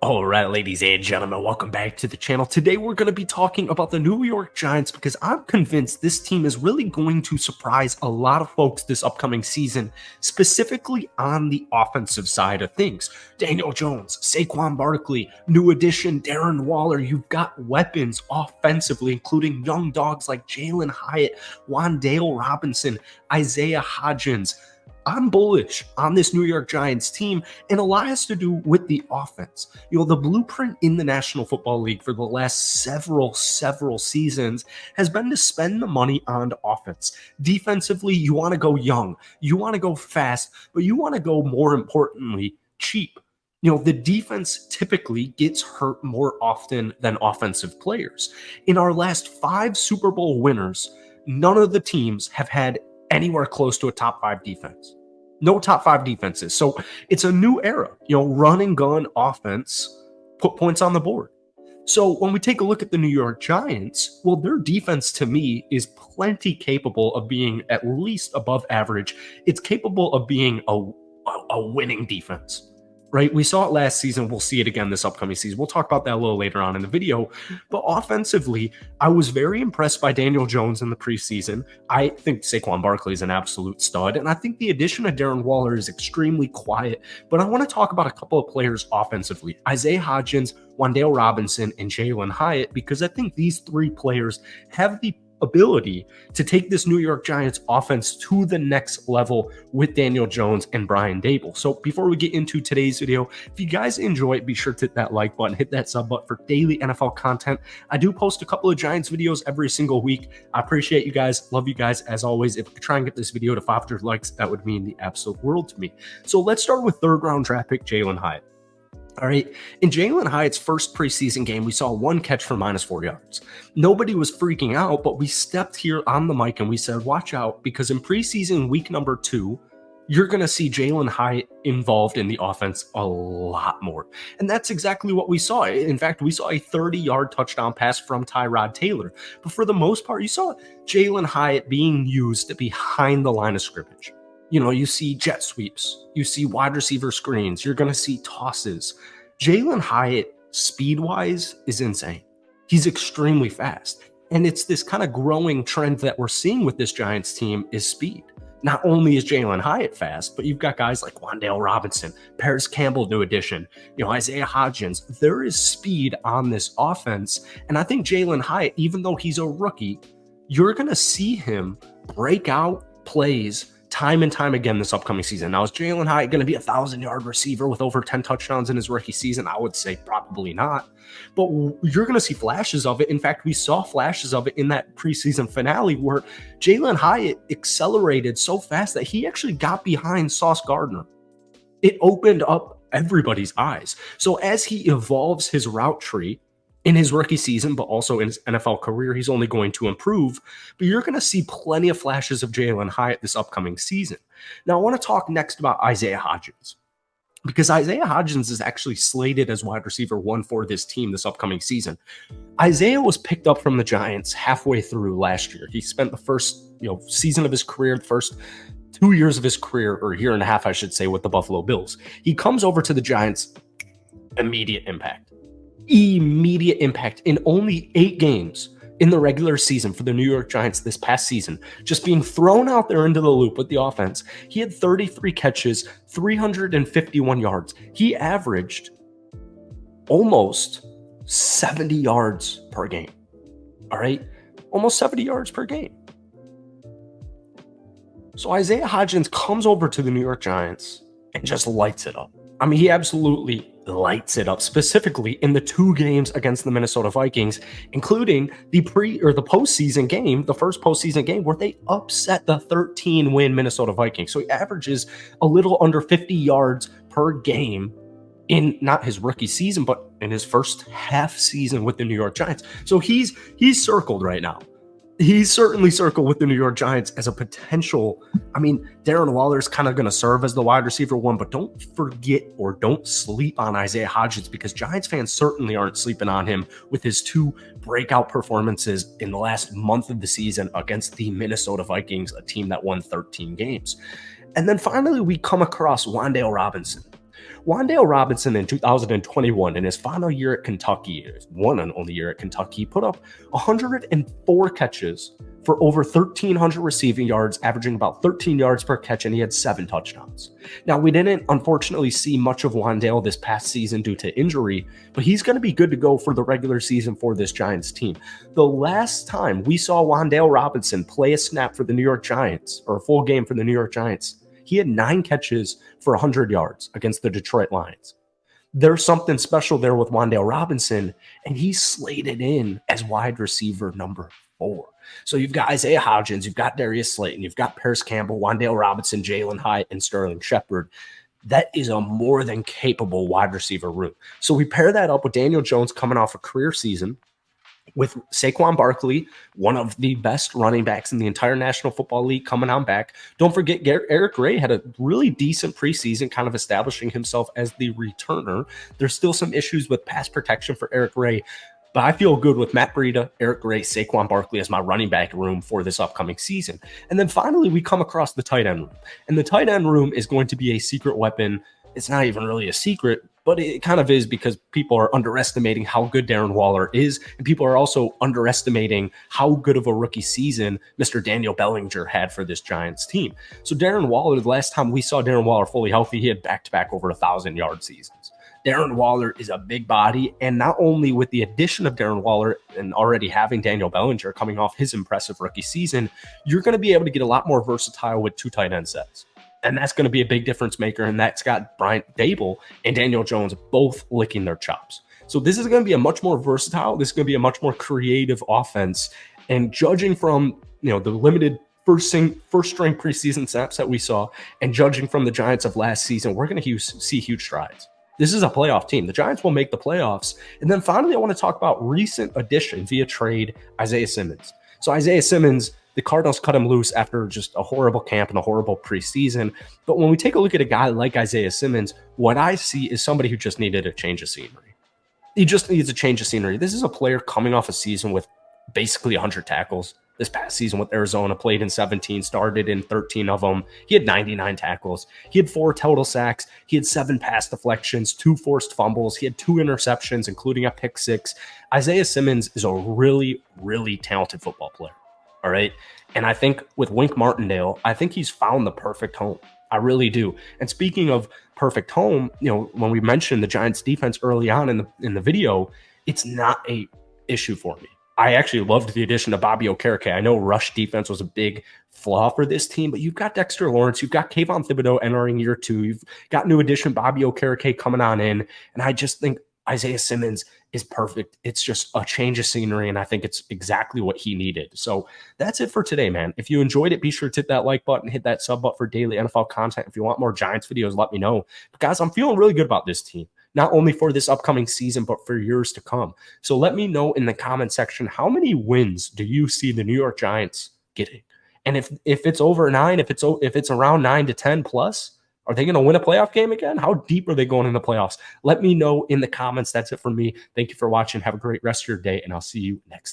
All right, ladies and gentlemen, welcome back to the channel. Today, we're going to be talking about the New York Giants because I'm convinced this team is really going to surprise a lot of folks this upcoming season, specifically on the offensive side of things. Daniel Jones, Saquon Barkley, new addition Darren Waller. You've got weapons offensively, including young dogs like Jalin Hyatt, Wan'Dale Robinson, Isaiah Hodgins. I'm bullish on this New York Giants team, and a lot has to do with the offense. The blueprint in the National Football League for the last several seasons has been to spend the money on offense. Defensively, you want to go young, you want to go fast, but you want to go, more importantly, cheap. The defense typically gets hurt more often than offensive players. In our last 5 Super Bowl winners, none of the teams have had anywhere close to a top 5 defense. No top 5 defenses. So it's a new era. Run and gun offense, put points on the board. So when we take a look at the New York Giants, well, their defense to me is plenty capable of being at least above average. It's capable of being a winning defense. Right? We saw it last season. We'll see it again this upcoming season. We'll talk about that a little later on in the video. But offensively, I was very impressed by Daniel Jones in the preseason. I think Saquon Barkley is an absolute stud. And I think the addition of Darren Waller is extremely quiet. But I want to talk about a couple of players offensively. Isaiah Hodgins, Wan'Dale Robinson, and Jalin Hyatt, because I think these 3 players have the ability to take this New York Giants offense to the next level with Daniel Jones and Brian Daboll. So before we get into today's video, if you guys enjoy it, be sure to hit that like button, hit that sub button for daily NFL content. I do post a couple of Giants videos every single week. I appreciate you guys. Love you guys as always. If we could try and get this video to 500 likes, that would mean the absolute world to me. So let's start with 3rd round draft pick Jalin Hyatt. All right. In Jalin Hyatt's first preseason game, we saw 1 catch for -4 yards. Nobody was freaking out, but we stepped here on the mic and we said, watch out, because in preseason week number 2, you're going to see Jalin Hyatt involved in the offense a lot more. And that's exactly what we saw. In fact, we saw a 30-yard touchdown pass from Tyrod Taylor. But for the most part, you saw Jalin Hyatt being used behind the line of scrimmage. You see jet sweeps, you see wide receiver screens, you're going to see tosses. Jalin Hyatt, speed-wise, is insane. He's extremely fast. And it's this kind of growing trend that we're seeing with this Giants team is speed. Not only is Jalin Hyatt fast, but you've got guys like Wan'Dale Robinson, Paris Campbell, new addition, Isaiah Hodgins. There is speed on this offense. And I think Jalin Hyatt, even though he's a rookie, you're going to see him break out plays time and time again this upcoming season. Now, is Jalin Hyatt going to be a 1,000-yard receiver with over 10 touchdowns in his rookie season? I would say probably not. But you're going to see flashes of it. In fact, we saw flashes of it in that preseason finale where Jalin Hyatt accelerated so fast that he actually got behind Sauce Gardner. It opened up everybody's eyes. So as he evolves his route tree, in his rookie season, but also in his NFL career, he's only going to improve. But you're going to see plenty of flashes of Jalin Hyatt this upcoming season. Now, I want to talk next about Isaiah Hodgins, because Isaiah Hodgins is actually slated as wide receiver 1 for this team this upcoming season. Isaiah was picked up from the Giants halfway through last year. He spent the first season of his career, the first 2 years of his career, or year and a half, I should say, with the Buffalo Bills. He comes over to the Giants, immediate impact in only 8 games in the regular season for the New York Giants this past season, just being thrown out there into the loop with the offense. He had 33 catches, 351 yards. He averaged almost 70 yards per game. All right. Almost 70 yards per game. So Isaiah Hodgins comes over to the New York Giants and just lights it up. I mean, he absolutely lights it up, specifically in the 2 games against the Minnesota Vikings, including the postseason game, the first postseason game where they upset the 13-win Minnesota Vikings. So he averages a little under 50 yards per game in not his rookie season, but in his first half season with the New York Giants. So he's circled right now. He's certainly circled with the New York Giants as a potential. I mean, Darren Waller is kind of going to serve as the wide receiver 1, but don't forget or don't sleep on Isaiah Hodgins, because Giants fans certainly aren't sleeping on him with his 2 breakout performances in the last month of the season against the Minnesota Vikings, a team that won 13 games. And then finally, we come across Wan'Dale Robinson. Wan'Dale Robinson in 2021, in his final year at Kentucky, his one and only year at Kentucky, put up 104 catches for over 1,300 receiving yards, averaging about 13 yards per catch, and he had 7 touchdowns. Now, we didn't, unfortunately, see much of Wan'Dale this past season due to injury, but he's going to be good to go for the regular season for this Giants team. The last time we saw Wan'Dale Robinson play a snap for the New York Giants, or a full game for the New York Giants, he had 9 catches for 100 yards against the Detroit Lions. There's something special there with Wan'Dale Robinson, and he's slated in as wide receiver number 4. So you've got Isaiah Hodgins, you've got Darius Slayton, you've got Paris Campbell, Wan'Dale Robinson, Jalen Hyatt, and Sterling Shepard. That is a more than capable wide receiver room. So we pair that up with Daniel Jones coming off a career season, with Saquon Barkley, one of the best running backs in the entire National Football League, coming on back. Don't forget, Eric Gray had a really decent preseason, kind of establishing himself as the returner. There's still some issues with pass protection for Eric Gray, but I feel good with Matt Breida, Eric Gray, Saquon Barkley as my running back room for this upcoming season. And then finally, we come across the tight end room. And the tight end room is going to be a secret weapon. It's not even really a secret, but it kind of is, because people are underestimating how good Darren Waller is, and people are also underestimating how good of a rookie season Mr. Daniel Bellinger had for this Giants team. So Darren Waller, the last time we saw Darren Waller fully healthy, he had back-to-back over 1,000-yard seasons. Darren Waller is a big body, and not only with the addition of Darren Waller and already having Daniel Bellinger coming off his impressive rookie season, you're going to be able to get a lot more versatile with 2 tight end sets. And that's going to be a big difference maker, and that's got Brian Dable and Daniel Jones both licking their chops. So this is going to be a much more versatile, this is going to be a much more creative offense. And judging from the limited first string preseason snaps that we saw, and judging from the Giants of last season, we're going to see huge strides. This is a playoff team. The Giants will make the playoffs. And then finally, I want to talk about recent addition via trade, Isaiah Simmons. So Isaiah Simmons, the Cardinals cut him loose after just a horrible camp and a horrible preseason. But when we take a look at a guy like Isaiah Simmons, what I see is somebody who just needed a change of scenery. He just needs a change of scenery. This is a player coming off a season with basically 100 tackles. This past season with Arizona, played in 17, started in 13 of them. He had 99 tackles. He had 4 total sacks. He had 7 pass deflections, 2 forced fumbles. He had 2 interceptions, including a pick 6. Isaiah Simmons is a really, really talented football player. All right. And I think with Wink Martindale, I think he's found the perfect home. I really do. And speaking of perfect home, when we mentioned the Giants defense early on in the video, it's not a issue for me. I actually loved the addition of Bobby Okereke. I know rush defense was a big flaw for this team, but you've got Dexter Lawrence, you've got Kayvon Thibodeau entering year 2, you've got new addition Bobby Okereke coming on in, and I just think Isaiah Simmons is perfect. It's just a change of scenery, and I think it's exactly what he needed. So that's it for today, man. If you enjoyed it, be sure to hit that like button, hit that sub button for daily NFL content. If you want more Giants videos, let me know. But guys, I'm feeling really good about this team, not only for this upcoming season, but for years to come. So let me know in the comment section, how many wins do you see the New York Giants getting? And if it's over 9, if it's around 9 to 10 plus, are they going to win a playoff game again? How deep are they going in the playoffs? Let me know in the comments. That's it for me. Thank you for watching. Have a great rest of your day, and I'll see you next time.